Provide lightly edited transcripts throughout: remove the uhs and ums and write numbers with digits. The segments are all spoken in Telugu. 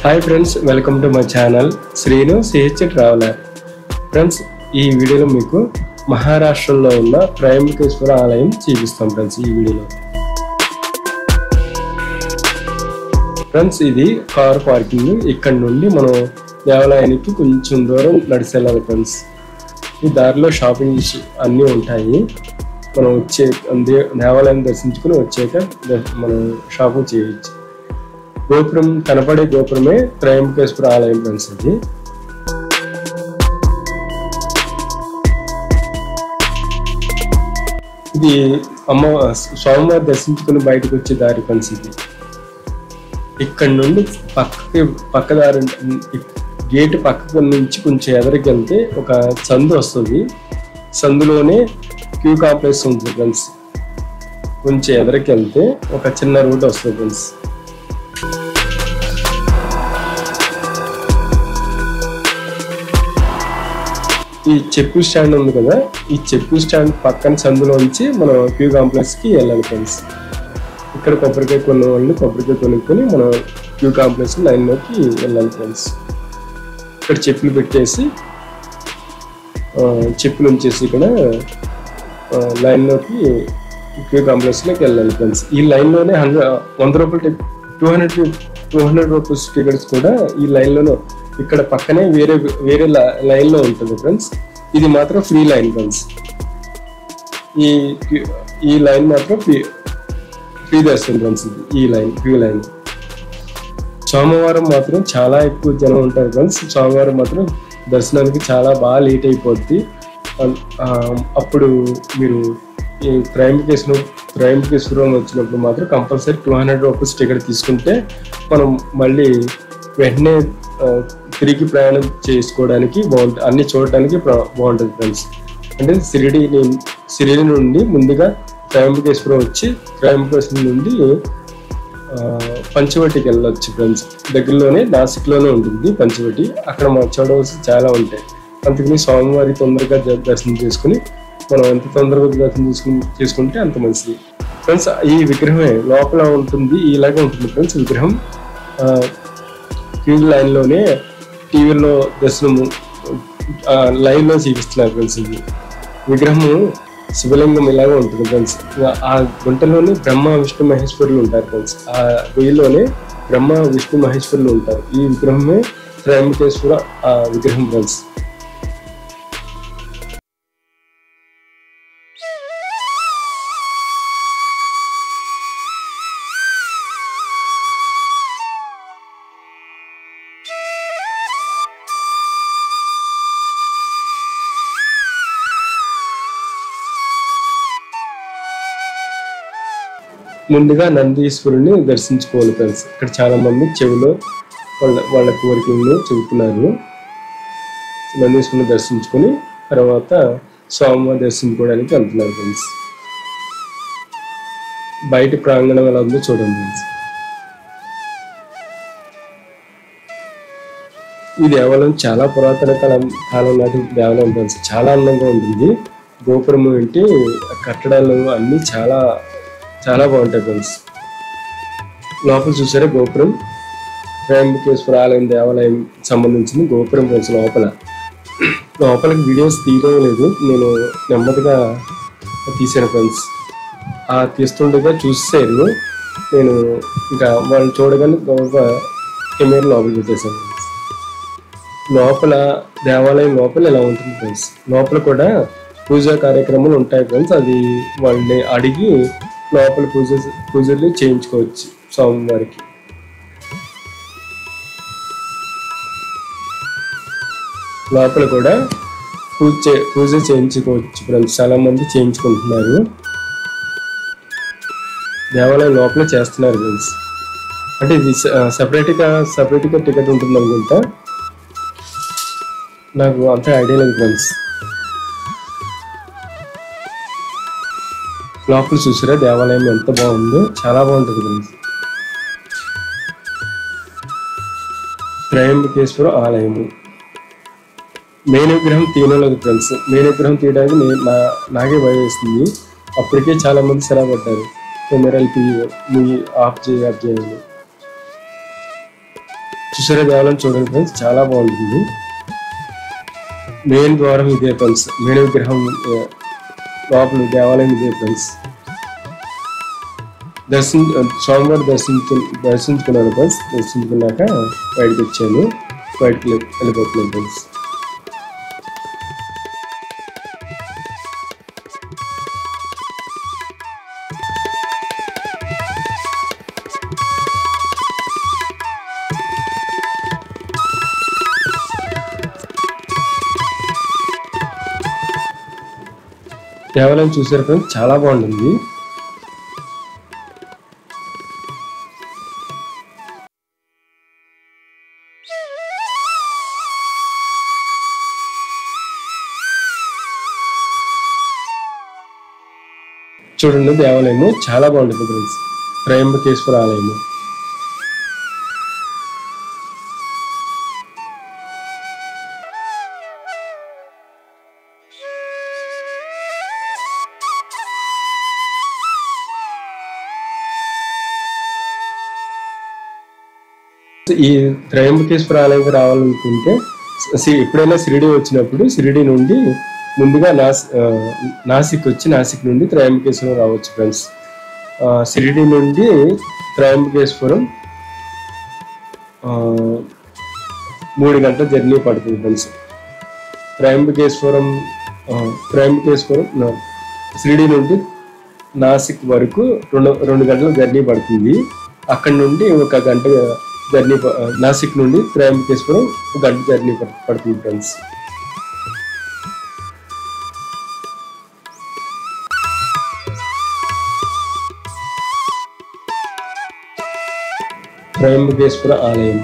Hi friends, welcome to my channel Srinu CH traveller. Friends, ఈ వీడియోలో మీకు మహారాష్ట్రలో ఉన్న త్రయంబకేశ్వర ఆలయం చూపిస్తాం. ఫ్రెండ్స్, ఈ వీడియోలో ఫ్రెండ్స్ ఇది కార్ పార్కింగ్. ఇక్కడ నుండి మనం దేవాలయానికి కొంచెం దూరం నడిచి వెళ్ళాలి. ఫ్రెండ్స్, ఈ దారిలో షాపింగ్ అన్నీ ఉంటాయి. మనం వచ్చే దేవాలయం దర్శించుకుని వచ్చాక మనం షాపింగ్ చేయవచ్చు. గోపురం కనపడే గోపురమే త్రయంబకేశ్వర ఆలయం. ఫ్రెండ్స్, ఇది స్వామివారి దర్శించుకుని బయటకు వచ్చే దారి. ఫ్రెండ్స్, ఇది ఇక్కడ నుండి పక్క దారి, గేటు పక్క నుంచి కొంచెం ఎదరికి వెళ్తే ఒక సందు వస్తుంది. సందులోనే క్యూ కాంప్లెక్స్ ఉంటుంది. ఫ్రెండ్స్, కొంచెం ఎదరికి వెళ్తే ఒక చిన్న రూట్ వస్తుంది. ఫ్రెండ్స్, ఈ చెప్పుల స్టాండ్ ఉంది కదా, ఈ చెప్పుల స్టాండ్ పక్కన సందులోంచి మనం క్యూ కాంప్లెక్స్ కి వెళ్ళాలి. ఫ్రెండ్స్, ఇక్కడ కొబ్బరికాయ కొన్న వాళ్ళు కొబ్బరికాయ కొనుక్కొని మనం క్యూ కాంప్లెక్స్ లైన్లోకి వెళ్ళాలి. ఫ్రెండ్స్, ఇక్కడ చెప్పులు పెట్టేసి చెప్పులు ఉంచేసి ఇక్కడ లైన్లోకి క్యూ కాంప్లెక్స్లోకి వెళ్ళాలి. ఫ్రెండ్స్, ఈ లైన్లోనే 100 రూపాయలు 200 రూపీస్ టికెట్స్ కూడా ఈ లైన్లోనే, ఇక్కడ పక్కనే వేరే లైన్లో ఉంటుంది. ఫ్రెండ్స్, ఇది మాత్రం ఫ్రీ లైన్. ఫ్రెండ్స్, ఈ లైన్ మాత్రం ఫ్రీ దర్శనం. ఫ్రెండ్స్, ఈ లైన్ ఫ్రీ లైన్. సోమవారం మాత్రం చాలా ఎక్కువ జనం ఉంటారు. ఫ్రెండ్స్, సోమవారం మాత్రం దర్శనానికి చాలా బాగా లేట్ అయిపోద్ది. అప్పుడు మీరు ఈ త్రయంబకేశ్వరం వచ్చినప్పుడు మాత్రం కంపల్సరీ 200 రూపీస్ టికెట్ తీసుకుంటే మనం మళ్ళీ వెంటనే తిరిగి ప్రయాణం చేసుకోవడానికి బాగుంటుంది, అన్ని చూడటానికి బాగుంటుంది. ఫ్రెండ్స్, అంటే సిరిడి నుండి ముందుగా త్రయంబకేశ్వరం వచ్చి త్రయంబకేశ్వరం నుండి పంచవటికి వెళ్ళొచ్చు. ఫ్రెండ్స్, దగ్గరలోనే నాసిక్లోనే ఉంటుంది పంచవటి. అక్కడ చూడవలసి చాలా ఉంటాయి. అందుకని స్వామివారి తొందరగా దర్శనం చేసుకుని మనం ఎంత తొందరగా దర్శనం చేసుకుంటే అంత మంచిది. ఫ్రెండ్స్, ఈ విగ్రహమే లోపల ఉంటుంది, ఇలాగే ఉంటుంది. ఫ్రెండ్స్, విగ్రహం క్యూ లైన్లోనే టీవీలో దర్శనము లైవ్లో చూపిస్తున్నారు. ఫ్రెండ్స్, ఇది విగ్రహము శివలింగం ఇలాగే ఉంటుంది. ఫ్రెండ్స్, ఆ గుంటలోనే బ్రహ్మ విష్ణు మహేశ్వరులు ఉంటారు. ఫ్రెండ్స్, ఆ గొయ్యిలోనే బ్రహ్మ విష్ణు మహేశ్వరులు ఉంటారు. ఈ విగ్రహమే త్రయంబకేశ్వర విగ్రహం. ఫ్రెండ్స్, ముందుగా నందీశ్వరుని దర్శించుకోవాలి. ఫ్రెండ్స్, ఇక్కడ చాలా మంది చెవిలో వాళ్ళ కోరికలను చెబుతున్నారు. నందీశ్వరుని దర్శించుకొని తర్వాత స్వామివారి దర్శించుకోవడానికి వెళ్తున్నారు. ఫ్రెండ్స్, బయట ప్రాంగణం ఎలా ఉందో చూడండి. ఫ్రెండ్స్, ఈ దేవాలయం చాలా పురాతన కాలం నాటి దేవాలయం. ఫ్రెండ్స్, చాలా అందంగా ఉంటుంది. గోపురం ఏంటి, కట్టడాలు అన్నీ చాలా బాగుంటాయి. ఫ్రెండ్స్, లోపల చూసారా గోపురం, త్రయంబకేశ్వర ఆలయం దేవాలయం సంబంధించిన గోపురం. ఫ్రెండ్స్, లోపలికి వీడియోస్ తీయడం లేదు, నేను నెమ్మదిగా తీసాను. ఫ్రెండ్స్, తీస్తుండగా చూసారు, నేను ఇంకా వాళ్ళు చూడగానే కెమెరా లోపలికి పెట్టేశాను. లోపల దేవాలయం లోపల ఎలా ఉంటుంది. ఫ్రెండ్స్, లోపల కూడా పూజా కార్యక్రమాలు ఉంటాయి. ఫ్రెండ్స్, అది వాళ్ళని అడిగి లోపల పూజలు చేయించుకోవచ్చు స్వామివారికి. లోపల కూడా పూజ చేయించుకోవచ్చు. ఫ్రెండ్స్, చాలా మంది చేయించుకుంటున్నారు. దేవాలయం లోపల చేస్తున్నారు. ఫ్రెండ్స్, అంటే ఇది సపరేట్గా టికెట్ ఉంటుంది అనుకుంటా, నాకు అంత ఐడియా లేదు. ఫ్రెండ్స్, లోపల చూసారా దేవాలయం ఎంత బాగుందో, చాలా బాగుంటుంది. ఫ్రెండ్స్, త్రయంబకేశ్వర ఆలయము మెయిన్ విగ్రహం తీయలేదు. ఫ్రెండ్స్, మెయిన్ విగ్రహం తీయడానికి నాకే భయం వేస్తుంది. అప్పటికే చాలా మంది కెమెరాలు ఆఫ్ చేయాలి. చూసారా దేవాలయం చూడండి ఫ్రెండ్స్, చాలా బాగుంటుంది. మెయిన్ ద్వారం ఇదే ఫ్రెండ్స్, మెయిన్ విగ్రహం లోపల దేవాలయం ఇదే ఫ్రెండ్స్. స్వామివారి దర్శించుకున్నాను ఫ్రెండ్స్. దర్శించుకున్నాక బయటకు వచ్చాను, బయటకు వెళ్ళిపోతున్నాను ఫ్రెండ్స్. దేవాలయం చూసారు ఫ్రెండ్స్, చాలా బాగుంటుంది. చూడండి దేవాలయము చాలా బాగుంటుంది ఫ్రెండ్స్, త్రయంబకేశ్వర ఆలయము. ఈ త్రయంబకేశ్వర ఆలయంకి రావాలనుకుంటే ఎప్పుడైనా షిరిడి వచ్చినప్పుడు షిరిడి నుండి ముందుగా నాసిక్ వచ్చి నాసిక్ నుండి త్రయంబకేశ్వరం రావచ్చు ఫ్రెండ్స్. షిరిడి నుండి త్రయంబకేశ్వరం 3 గంటల జర్నీ పడుతుంది ఫ్రెండ్స్. త్రయంబకేశ్వరం షిరిడి నుండి నాసిక్ వరకు 2 గంటల జర్నీ పడుతుంది. అక్కడ నుండి 1 గంట జర్నీ, నాసిక్ నుండి త్రయంబకేశ్వరం 1 గంట జర్నీ పడుతుంది ఫ్రెండ్స్. త్రయంబకేశ్వర ఆలయం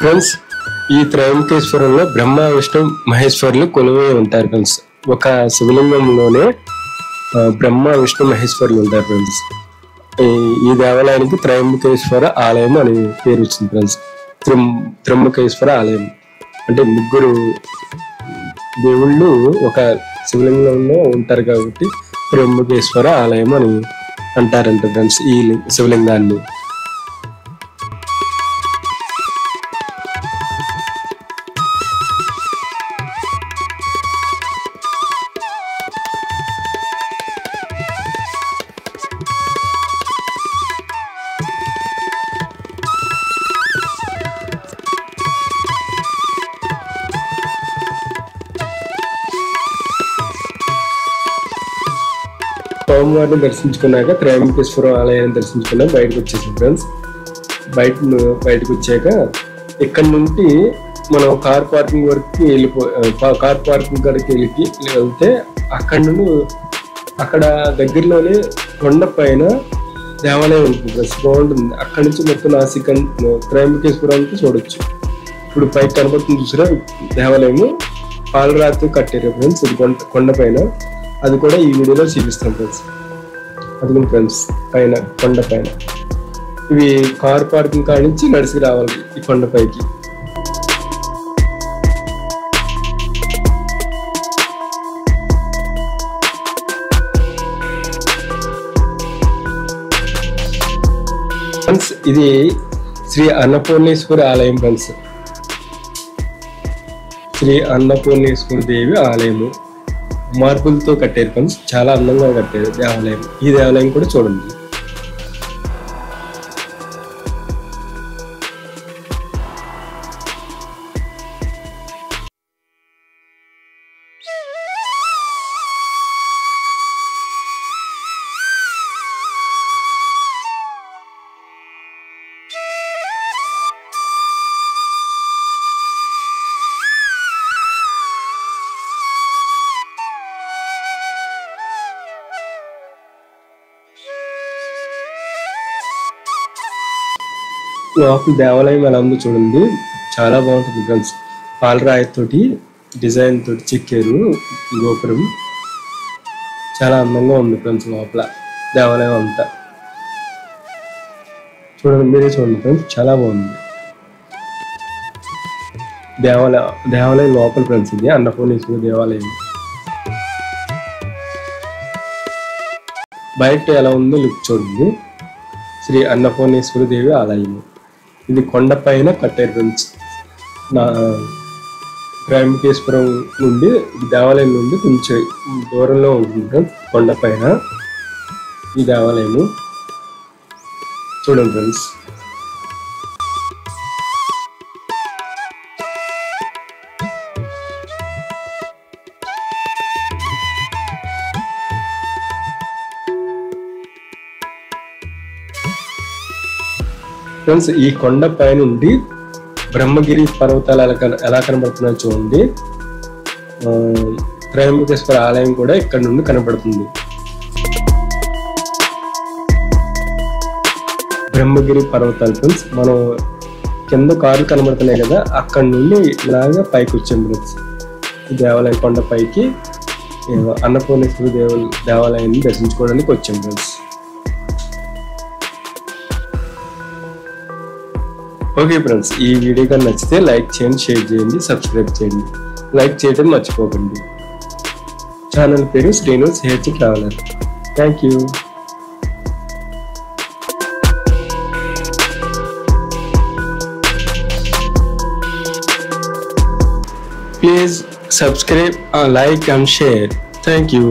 ఫ్రెండ్స్. ఈ త్రయంబకేశ్వరంలో బ్రహ్మ విష్ణు మహేశ్వరులు కొలువై ఉంటారు ఫ్రెండ్స్. ఒక శివలింగంలోనే బ్రహ్మ విష్ణు మహేశ్వరులు ఉంటారు ఫ్రెండ్స్. ఈ దేవాలయానికి త్రయంబకేశ్వర ఆలయం అని పేరు వచ్చింది ఫ్రెండ్స్. త్రయంబకేశ్వర ఆలయం అంటే 3 దేవుళ్ళు ఒక శివలింగంలో ఉంటారు కాబట్టి త్రయంబకేశ్వర ఆలయం అని అంటారంట ఫ్రెండ్స్ ఈ శివలింగాన్ని. స్వామివారిని దర్శించుకున్నాక త్రయంబకేశ్వరం ఆలయాన్ని దర్శించుకున్నాక బయటకు వచ్చేసాం ఫ్రెండ్స్. బయటకు వచ్చాక ఇక్కడ నుండి మనం కార్ పార్కింగ్ వరకు కార్ పార్కింగ్ కాడికి వెళ్తే అక్కడ దగ్గరలోనే కొండ పైన దేవాలయం ఉంటుంది ఫ్రెండ్స్, బాగుంటుంది. అక్కడ నుంచి మొత్తం నాసిక్ త్రయంబకేశ్వరానికి చూడొచ్చు. ఇప్పుడు పైకి కనబడుతుంది చూసారా దేవాలయము, పాలరాతితో కట్టారు ఫ్రెండ్స్. ఇది కొండ పైన, అది కూడా ఈ వీడియోలో చూపిస్తాం ఫ్రెండ్స్. అది ఫ్రెండ్స్ పైన కొండ పైన ఇవి కార్ పార్కింగ్ కాడ నుంచి నడిచి రావాలి ఈ కొండపైకి. ఫ్రెండ్స్ ఇది శ్రీ అన్నపూర్ణేశ్వరి ఆలయం ఫ్రెండ్స్. శ్రీ అన్నపూర్ణేశ్వరి దేవి ఆలయము మార్పులతో కట్టారు ఫ్రెండ్స్, చాలా అందంగా కట్టారు దేవాలయం. ఈ దేవాలయం కూడా చూడండి. లోపల దేవాలయం ఎలా ఉందో చూడండి, చాలా బాగుంటుంది ఫ్రెండ్స్. పాలరాయితోటి డిజైన్ తోటి చెక్కారు గోపురం, చాలా అందంగా ఉంది ఫ్రెండ్స్. లోపల దేవాలయం అంతా చూడండి, మీరే చూడండి ఫ్రెండ్స్, చాలా బాగుంది దేవాలయం లోపల ఫ్రెండ్స్. ఇది అన్నపూర్ణేశ్వరి దేవాలయం. బయట ఎలా ఉందో లుక్ చూడండి. శ్రీ అన్నపూర్ణేశ్వరి దేవి ఆలయం. ఇది కొండపైన కట్టారు ఫ్రెండ్స్. త్రయంబకేశ్వరం నుండి దేవాలయం నుండి కొంచెం దూరంలో ఉంటుంది ఫ్రెండ్స్, కొండపైన ఈ దేవాలయము. చూడండి ఫ్రెండ్స్, ఫ్రెండ్స్ ఈ కొండ పై నుండి బ్రహ్మగిరి పర్వతాలు ఎలా కనబడుతున్నాయో చూడండి. త్రయంబకేశ్వర ఆలయం కూడా ఇక్కడ నుండి కనబడుతుంది. బ్రహ్మగిరి పర్వతాలు ఫ్రెండ్స్, మనం కింద కార్లు కనబడుతున్నాయి కదా, అక్కడ నుండి ఇలాగా పైకి వచ్చాం ఫ్రెండ్స్. ఈ దేవాలయం కొండ పైకి అన్నపూర్ణేశ్వరి దేవాలయాన్ని దర్శించుకోవడానికి వచ్చాం ఫ్రెండ్స్. ఓకే ఫ్రెండ్స్, ఈ వీడియో కానీ నచ్చితే లైక్ చేయండి, షేర్ చేయండి, సబ్స్క్రైబ్ చేయండి. లైక్ చేయడం మర్చిపోకండి. ఛానల్ పేరు Srinivas hair traveller. Thank you. Please subscribe, like and share. Thank you.